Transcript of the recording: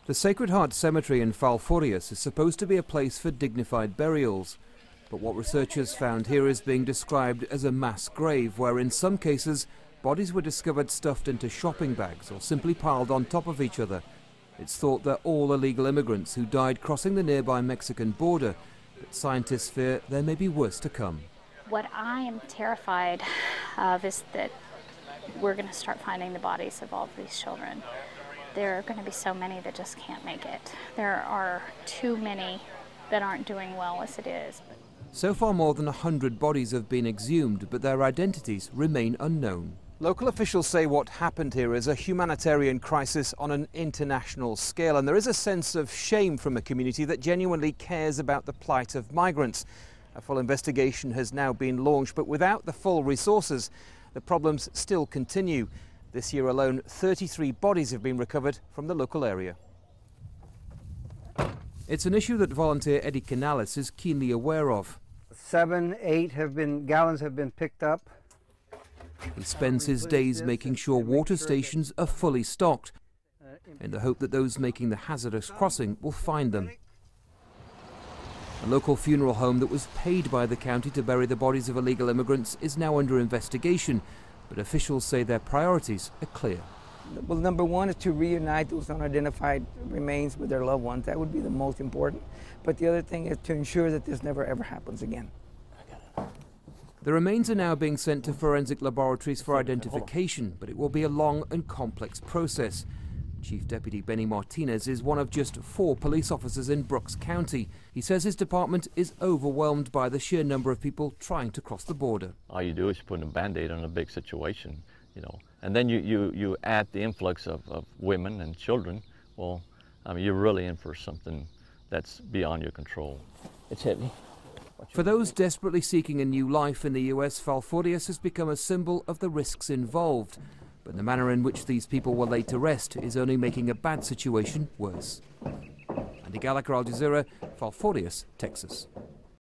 The Sacred Heart Cemetery in Falfurrias is supposed to be a place for dignified burials. But what researchers found here is being described as a mass grave, where in some cases bodies were discovered stuffed into shopping bags or simply piled on top of each other. It's thought they're all illegal immigrants who died crossing the nearby Mexican border, but scientists fear there may be worse to come. What I am terrified of is that we're going to start finding the bodies of all of these children. There are going to be so many that just can't make it. There are too many that aren't doing well as it is. So far, more than 100 bodies have been exhumed, but their identities remain unknown. Local officials say what happened here is a humanitarian crisis on an international scale, and there is a sense of shame from a community that genuinely cares about the plight of migrants. A full investigation has now been launched, but without the full resources, the problems still continue. This year alone, 33 bodies have been recovered from the local area. It's an issue that volunteer Eddie Canales is keenly aware of. 7, 8 gallons have been picked up. He spends his days making sure water stations are fully stocked, in the hope that those making the hazardous crossing will find them. A local funeral home that was paid by the county to bury the bodies of illegal immigrants is now under investigation, but officials say their priorities are clear. Well, number one is to reunite those unidentified remains with their loved ones. That would be the most important. But the other thing is to ensure that this never ever happens again. The remains are now being sent to forensic laboratories for identification, but it will be a long and complex process. Chief Deputy Benny Martinez is one of just 4 police officers in Brooks County. He says his department is overwhelmed by the sheer number of people trying to cross the border. All you do is put a Band-Aid on a big situation, and then you add the influx of women and children. Well, I mean, you're really in for something that's beyond your control. It's heavy. For those desperately seeking a new life in the US, Falfurrias has become a symbol of the risks involved. But the manner in which these people were laid to rest is only making a bad situation worse. Andy Gallagher, Al Jazeera, Falfurrias, Texas.